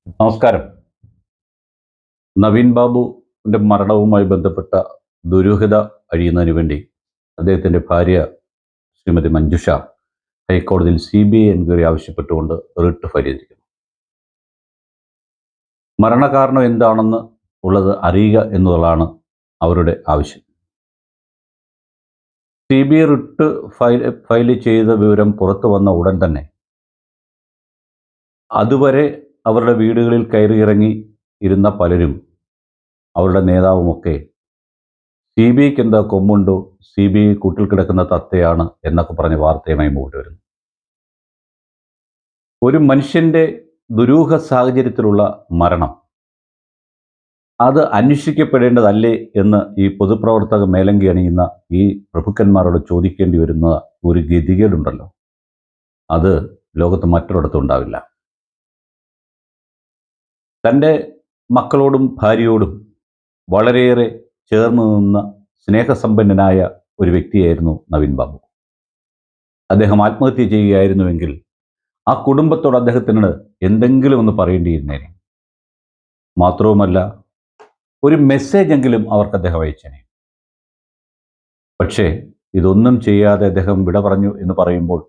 നമസ്കാരം. നവീൻ ബാബുവിൻ്റെ മരണവുമായി ബന്ധപ്പെട്ട ദുരൂഹത അഴിയുന്നതിന് വേണ്ടി അദ്ദേഹത്തിൻ്റെ ഭാര്യ ശ്രീമതി മഞ്ജുഷ ഹൈക്കോടതിയിൽ CBI എൻക്വയറി ആവശ്യപ്പെട്ടുകൊണ്ട് റിട്ട് ഫയൽ ചെയ്തിരിക്കുന്നു. മരണകാരണം എന്താണെന്ന് ഉള്ളത് അറിയുക എന്നുള്ളതാണ് അവരുടെ ആവശ്യം. CBI റിട്ട് ഫയൽ ചെയ്ത വിവരം പുറത്തു വന്ന ഉടൻ തന്നെ അതുവരെ അവരുടെ വീടുകളിൽ കയറിയിറങ്ങി ഇരുന്ന പലരും, അവരുടെ നേതാവുമൊക്കെ CBIക്ക് എന്താ കൊമ്പുണ്ടോ, CBI കൂട്ടിൽ കിടക്കുന്ന തത്തയാണ് എന്നൊക്കെ പറഞ്ഞ് വാർത്തയുമായി മുമ്പോട്ട് വരുന്നു. ഒരു മനുഷ്യൻ്റെ ദുരൂഹ സാഹചര്യത്തിലുള്ള മരണം അത് അന്വേഷിക്കപ്പെടേണ്ടതല്ലേ എന്ന് ഈ പൊതുപ്രവർത്തക മേലങ്കി അണിയുന്ന ഈ പ്രഭുക്കന്മാരോട് ചോദിക്കേണ്ടി വരുന്ന ഒരു ഗതികേടുണ്ടല്ലോ, അത് ലോകത്ത് മറ്റൊരിടത്തും ഉണ്ടാവില്ല. തൻ്റെ മക്കളോടും ഭാര്യയോടും വളരെയേറെ ചേർന്ന് നിന്ന സ്നേഹസമ്പന്നനായ ഒരു വ്യക്തിയായിരുന്നു നവീൻ ബാബു. അദ്ദേഹം ആത്മഹത്യ ചെയ്യുകയായിരുന്നുവെങ്കിൽ ആ കുടുംബത്തോട് അദ്ദേഹത്തിന് എന്തെങ്കിലും ഒന്ന് പറയേണ്ടിയിരുന്നേനെ. മാത്രവുമല്ല, ഒരു മെസ്സേജ് എങ്കിലും അവർക്ക് അദ്ദേഹം അയച്ചേനെ. പക്ഷേ ഇതൊന്നും ചെയ്യാതെ അദ്ദേഹം വിട പറഞ്ഞു എന്ന് പറയുമ്പോൾ,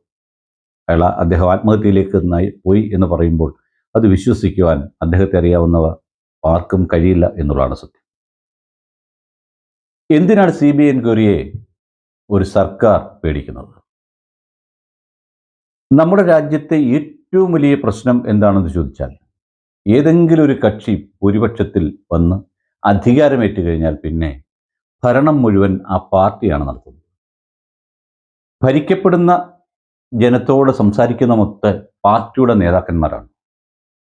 അദ്ദേഹം ആത്മഹത്യയിലേക്ക് പോയി എന്ന് പറയുമ്പോൾ അത് വിശ്വസിക്കുവാൻ അദ്ദേഹത്തെ അറിയാവുന്നവർ ആർക്കും കഴിയില്ല എന്നുള്ളതാണ് സത്യം. എന്തിനാണ് CBI എൻക്വയറിയെ ഒരു സർക്കാർ പേടിക്കുന്നത്? നമ്മുടെ രാജ്യത്തെ ഏറ്റവും വലിയ പ്രശ്നം എന്താണെന്ന് ചോദിച്ചാൽ, ഏതെങ്കിലും ഒരു കക്ഷി ഭൂരിപക്ഷത്തിൽ വന്ന് അധികാരമേറ്റ് കഴിഞ്ഞാൽ പിന്നെ ഭരണം മുഴുവൻ ആ പാർട്ടിയാണ് നടത്തുന്നത്. ഭരിക്കപ്പെടുന്ന ജനത്തോട് സംസാരിക്കുന്ന മൊത്തം പാർട്ടിയുടെ നേതാക്കന്മാരാണ്.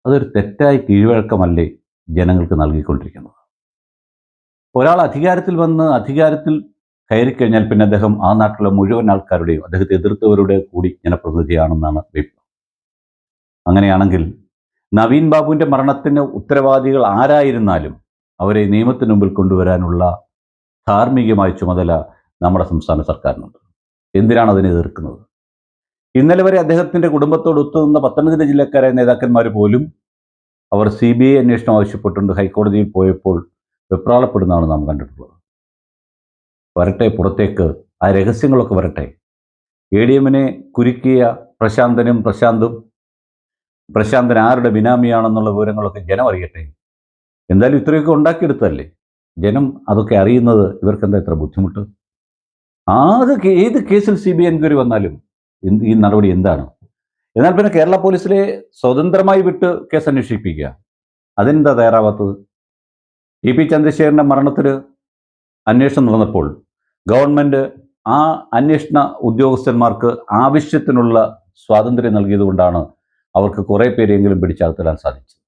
അതൊരു തെറ്റായ കീഴ്വഴക്കമല്ലേ ജനങ്ങൾക്ക് നൽകിക്കൊണ്ടിരിക്കുന്നത്? ഒരാൾ അധികാരത്തിൽ കയറിക്കഴിഞ്ഞാൽ പിന്നെ അദ്ദേഹം ആ നാട്ടിലെ മുഴുവൻ ആൾക്കാരുടെയും, അദ്ദേഹത്തെ എതിർത്തവരുടെ കൂടി ജനപ്രതിനിധിയാണെന്നാണ് വെയ്പ്പ്. അങ്ങനെയാണെങ്കിൽ നവീൻ ബാബുവിൻ്റെ മരണത്തിന് ഉത്തരവാദികൾ ആരായിരുന്നാലും അവരെ നിയമത്തിന് മുമ്പിൽ കൊണ്ടുവരാനുള്ള ധാർമ്മികമായ ചുമതല നമ്മുടെ സംസ്ഥാന സർക്കാരിനുണ്ട്. എന്തിനാണ് അതിനെ എതിർക്കുന്നത്? ഇന്നലെ വരെ അദ്ദേഹത്തിൻ്റെ കുടുംബത്തോട് ഒത്തുനിന്ന പത്തനംതിട്ട ജില്ലക്കാരായ നേതാക്കന്മാർ പോലും അവർ CBI അന്വേഷണം ആവശ്യപ്പെട്ടുകൊണ്ട് ഹൈക്കോടതിയിൽ പോയപ്പോൾ വെപ്രാളപ്പെടുന്നതാണ് നാം കണ്ടിട്ടുള്ളത്. വരട്ടെ പുറത്തേക്ക്, ആ രഹസ്യങ്ങളൊക്കെ വരട്ടെ. ADM-നെ കുരുക്കിയ പ്രശാന്തൻ ആരുടെ ബിനാമിയാണെന്നുള്ള വിവരങ്ങളൊക്കെ ജനം അറിയട്ടെ. എന്തായാലും ഇത്രയൊക്കെ ഉണ്ടാക്കിയെടുത്തല്ലേ ജനം. അതൊക്കെ അറിയുന്നത് ഇവർക്കെന്താ ഇത്ര ബുദ്ധിമുട്ട്? ഏത് കേസിൽ CBI എൻക്വയറി വന്നാലും ഈ നടപടി എന്താണ്? എന്നാൽ പിന്നെ കേരള പോലീസിലെ സ്വതന്ത്രമായി വിട്ട് കേസ് അന്വേഷിപ്പിക്കുക, അതിനെന്താ തയ്യാറാവാത്തത്? TP ചന്ദ്രശേഖരൻ്റെ മരണത്തിന് അന്വേഷണം നടന്നപ്പോൾ ഗവൺമെൻറ് ആ അന്വേഷണ ഉദ്യോഗസ്ഥന്മാർക്ക് ആവശ്യത്തിനുള്ള സ്വാതന്ത്ര്യം നൽകിയതുകൊണ്ടാണ് അവർക്ക് കുറേ പേരെങ്കിലും പിടിച്ചകത്തിടാൻ സാധിച്ചത്.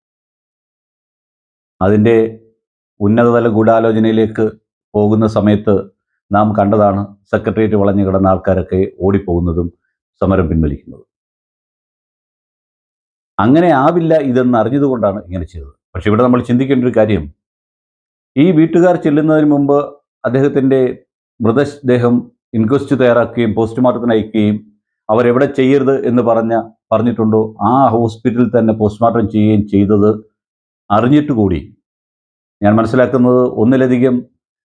അതിൻ്റെ ഉന്നതതല ഗൂഢാലോചനയിലേക്ക് പോകുന്ന സമയത്ത് നാം കണ്ടതാണ് സെക്രട്ടേറിയറ്റ് വളഞ്ഞു കിടന്ന ആൾക്കാരൊക്കെ ഓടിപ്പോകുന്നതും സമരം പിൻവലിക്കുന്നതും. അങ്ങനെ ആവില്ല ഇതെന്ന് അറിഞ്ഞതുകൊണ്ടാണ് ഇങ്ങനെ ചെയ്തത്. പക്ഷെ ഇവിടെ നമ്മൾ ചിന്തിക്കേണ്ട ഒരു കാര്യം, ഈ വീട്ടുകാർ ചെല്ലുന്നതിന് മുമ്പ് അദ്ദേഹത്തിൻ്റെ മൃതദേഹം ഇൻക്വസ്റ്റ് തയ്യാറാക്കുകയും പോസ്റ്റ്മോർട്ടത്തിന് അയക്കുകയും അവരെവിടെ ചെയ്യരുത് എന്ന് പറഞ്ഞിട്ടുണ്ടോ ആ ഹോസ്പിറ്റലിൽ തന്നെ പോസ്റ്റ്മോർട്ടം ചെയ്യുകയും ചെയ്തത് അറിഞ്ഞിട്ട് കൂടി ഞാൻ മനസ്സിലാക്കുന്നത് ഒന്നിലധികം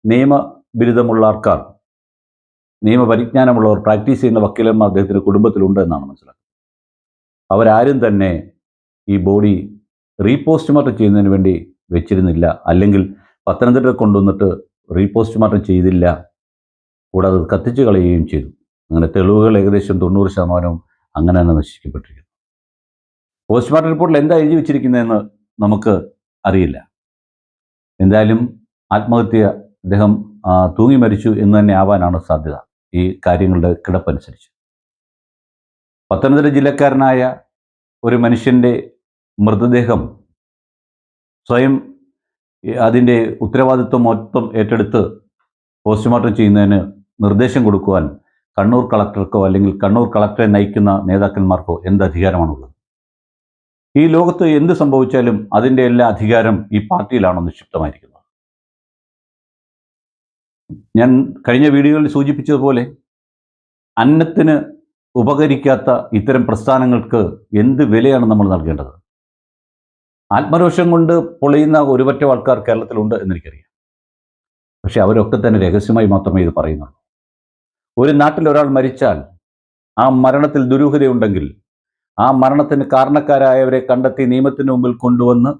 നിയമബിരുദമുള്ള ആൾക്കാർ, നിയമപരിജ്ഞാനമുള്ളവർ, പ്രാക്ടീസ് ചെയ്യുന്ന വക്കീലന്മാർ അദ്ദേഹത്തിൻ്റെ കുടുംബത്തിലുണ്ട് എന്നാണ് മനസ്സിലാക്കുന്നത്. അവരാരും തന്നെ ഈ ബോഡി റീപോസ്റ്റ്മോർട്ടം ചെയ്യുന്നതിന് വേണ്ടി വെച്ചിരുന്നില്ല, അല്ലെങ്കിൽ പത്തനംതിട്ട കൊണ്ടുവന്നിട്ട് റീപോസ്റ്റ്മോർട്ടം ചെയ്തില്ല. കൂടാതെ കത്തിച്ചു കളയുകയും ചെയ്തു. അങ്ങനെ തെളിവുകൾ ഏകദേശം 90% അങ്ങനെ തന്നെ നശിക്കപ്പെട്ടിരിക്കുന്നു. പോസ്റ്റ്മോർട്ടം റിപ്പോർട്ടിൽ എന്താ എഴുതി വെച്ചിരിക്കുന്നതെന്ന് നമുക്ക് അറിയില്ല. എന്തായാലും ആത്മഹത്യ, അദ്ദേഹം തൂങ്ങി മരിച്ചു എന്ന് തന്നെ ആവാനാണ് സാധ്യത ഈ കാര്യങ്ങളുടെ കിടപ്പനുസരിച്ച്. പത്തനംതിട്ട ജില്ലക്കാരനായ ഒരു മനുഷ്യൻ്റെ മൃതദേഹം സ്വയം അതിൻ്റെ ഉത്തരവാദിത്വം മൊത്തം ഏറ്റെടുത്ത് പോസ്റ്റ്മോർട്ടം ചെയ്യുന്നതിന് നിർദ്ദേശം കൊടുക്കുവാൻ കണ്ണൂർ കളക്ടർക്കോ അല്ലെങ്കിൽ കണ്ണൂർ കളക്ടറെ നയിക്കുന്ന നേതാക്കന്മാർക്കോ എന്ത് അധികാരമാണുള്ളത്? ഈ ലോകത്ത് എന്ത് സംഭവിച്ചാലും അതിൻ്റെ എല്ലാ അധികാരം ഈ പാർട്ടിയിലാണോ നിക്ഷിപ്തമായിരിക്കുന്നത്? ഞാൻ കഴിഞ്ഞ വീഡിയോയിൽ സൂചിപ്പിച്ചതുപോലെ അന്നത്തിന് ഉപകരിക്കാത്ത ഇത്തരം പ്രസ്ഥാനങ്ങൾക്ക് എന്ത് വിലയാണ് നമ്മൾ നൽകേണ്ടത്? ആത്മരോഷം കൊണ്ട് പൊളിയുന്ന ഒരുപറ്റം ആൾക്കാർ കേരളത്തിലുണ്ട് എന്നെനിക്കറിയാം. പക്ഷെ അവരൊക്കെ തന്നെ രഹസ്യമായി മാത്രമേ ഇത് പറയുന്നുള്ളൂ. ഒരു നാട്ടിൽ ഒരാൾ മരിച്ചാൽ ആ മരണത്തിൽ ദുരൂഹതയുണ്ടെങ്കിൽ ആ മരണത്തിന് കാരണക്കാരായവരെ കണ്ടെത്തി നിയമത്തിന് മുമ്പിൽ കൊണ്ടുവന്ന്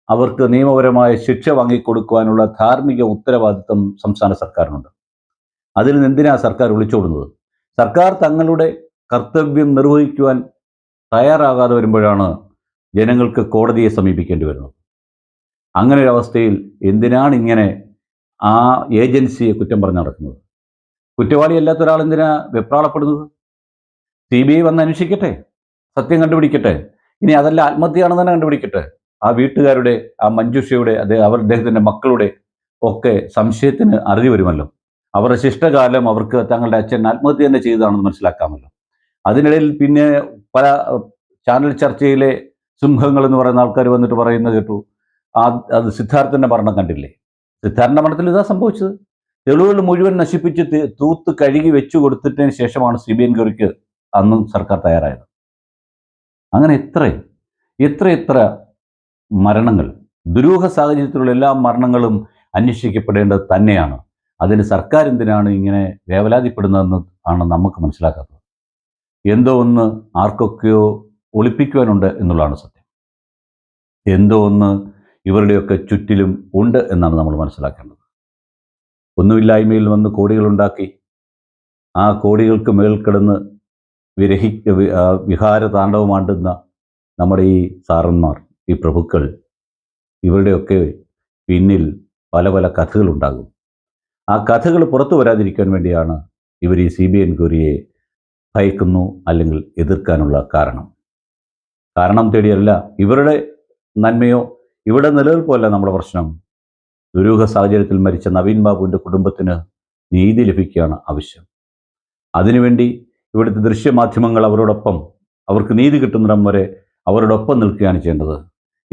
അവർക്ക് നിയമപരമായ ശിക്ഷ വാങ്ങിക്കൊടുക്കുവാനുള്ള ധാർമ്മിക ഉത്തരവാദിത്വം സംസ്ഥാന സർക്കാരിനുണ്ട്. അതിൽ നിന്ന് എന്തിനാ സർക്കാർ ഒളിച്ചോടുന്നത്? സർക്കാർ തങ്ങളുടെ കർത്തവ്യം നിർവഹിക്കുവാൻ തയ്യാറാകാതെ വരുമ്പോഴാണ് ജനങ്ങൾക്ക് കോടതിയെ സമീപിക്കേണ്ടി വരുന്നത്. അങ്ങനെ ഒരു അവസ്ഥയിൽ എന്തിനാണ് ഇങ്ങനെ ആ ഏജൻസിയെ കുറ്റം പറഞ്ഞ് നടക്കുന്നത്? കുറ്റവാളിയല്ലാത്ത ഒരാൾ എന്തിനാ വെപ്രാളപ്പെടുന്നത്? CBI വന്ന് അന്വേഷിക്കട്ടെ, സത്യം കണ്ടുപിടിക്കട്ടെ. ഇനി അതല്ല ആത്മഹത്യയാണെന്ന് തന്നെ കണ്ടുപിടിക്കട്ടെ. ആ വീട്ടുകാരുടെ, ആ മഞ്ജുഷയുടെ, അദ്ദേഹത്തിൻ്റെ മക്കളുടെ ഒക്കെ സംശയത്തിന് അറിവ് വരുമല്ലോ. അവരുടെ ശിഷ്ടകാലം അവർക്ക് തങ്ങളുടെ അച്ഛൻ ആത്മഹത്യ തന്നെ ചെയ്തതാണെന്ന് മനസ്സിലാക്കാമല്ലോ. അതിനിടയിൽ പിന്നെ പല ചാനൽ ചർച്ചയിലെ സിംഹങ്ങൾ എന്ന് പറയുന്ന ആൾക്കാർ വന്നിട്ട് പറയുന്നത് കേട്ടു, അത് സിദ്ധാർത്ഥൻ്റെ മരണം കണ്ടില്ലേ? സിദ്ധാർത്ഥൻ്റെ മരണത്തിൽ ഇതാ സംഭവിച്ചത്. തെളിവുകൾ മുഴുവൻ നശിപ്പിച്ച് തൂത്ത് കഴുകി വെച്ചു കൊടുത്തിട്ടതിന് ശേഷമാണ് CBI എൻക്വയറിക്ക് അന്നും സർക്കാർ തയ്യാറായത്. അങ്ങനെ എത്ര മരണങ്ങൾ, ദുരൂഹ സാഹചര്യത്തിലുള്ള എല്ലാ മരണങ്ങളും അന്വേഷിക്കപ്പെടേണ്ടത് തന്നെയാണ്. അതിന് സർക്കാർ എന്തിനാണ് ഇങ്ങനെ വേവലാതിപ്പെടുന്നതെന്ന് ആണ് നമുക്ക് മനസ്സിലാക്കാത്തത്. എന്തോ ഒന്ന് ആർക്കൊക്കെയോ ഒളിപ്പിക്കുവാനുണ്ട് എന്നുള്ളതാണ് സത്യം. എന്തോ ഒന്ന് ഇവരുടെയൊക്കെ ചുറ്റിലും ഉണ്ട് എന്നാണ് നമ്മൾ മനസ്സിലാക്കേണ്ടത്. ഒന്നുമില്ലായ്മയിൽ വന്ന് കോടികളുണ്ടാക്കി ആ കോടികൾക്ക് മേൽ കിടന്ന് വിഹാര താണ്ഡവമാണ്ടുന്ന നമ്മുടെ ഈ സാറന്മാർ, ഈ പ്രഭുക്കൾ, ഇവരുടെയൊക്കെ പിന്നിൽ പല പല കഥകളുണ്ടാകും. ആ കഥകൾ പുറത്തു വരാതിരിക്കാൻ വേണ്ടിയാണ് ഇവർ ഈ CBI എൻക്വയറിയെ ഭയക്കുന്നു അല്ലെങ്കിൽ എതിർക്കാനുള്ള കാരണം തേടിയല്ല, ഇവരുടെ നന്മയോ ഇവിടെ നിലനിൽപ്പല്ല നമ്മുടെ പ്രശ്നം. ദുരൂഹ സാഹചര്യത്തിൽ മരിച്ച നവീൻ ബാബുവിൻ്റെ കുടുംബത്തിന് നീതി ലഭിക്കുകയാണ് ആവശ്യം. അതിനുവേണ്ടി ഇവിടുത്തെ ദൃശ്യമാധ്യമങ്ങൾ അവർക്ക് നീതി കിട്ടുന്നിടം വരെ അവരോടൊപ്പം നിൽക്കുകയാണ് ചെയ്യേണ്ടത്.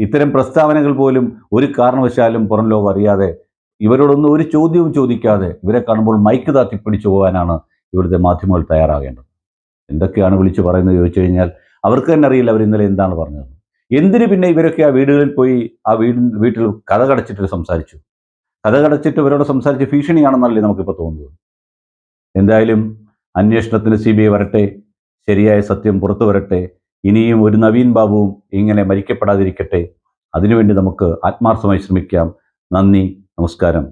ഇത്തരം പ്രസ്താവനകൾ പോലും ഒരു കാരണവശാലും പുറം ലോകം അറിയാതെ, ഇവരോടൊന്നും ഒരു ചോദ്യവും ചോദിക്കാതെ ഇവരെ കാണുമ്പോൾ മൈക്ക് താത്തി പിടിച്ചു പോകാനാണ് ഇവിടുത്തെ മാധ്യമങ്ങൾ തയ്യാറാകേണ്ടത്. എന്തൊക്കെയാണ് വിളിച്ചു പറയുന്നത് ചോദിച്ചു കഴിഞ്ഞാൽ അവർക്ക് തന്നെ അറിയില്ല അവർ ഇന്നലെ എന്താണ് പറഞ്ഞത്. എന്തിന് പിന്നെ ഇവരൊക്കെ ആ വീടുകളിൽ പോയി ആ വീട്ടിൽ കഥ കടച്ചിട്ട് സംസാരിച്ചു? കഥ കടച്ചിട്ട് ഇവരോട് സംസാരിച്ച് ഭീഷണിയാണെന്നല്ലേ നമുക്കിപ്പോൾ തോന്നുന്നത്. എന്തായാലും അന്വേഷണത്തിന് CBI വരട്ടെ, ശരിയായ സത്യം പുറത്തു വരട്ടെ. ഇനിയും ഒരു നവീൻ ബാബുവും ഇങ്ങനെ മരിക്കപ്പെടാതിരിക്കട്ടെ. അതിനുവേണ്ടി നമുക്ക് ആത്മാർത്ഥമായി ശ്രമിക്കാം. നന്ദി, നമസ്കാരം.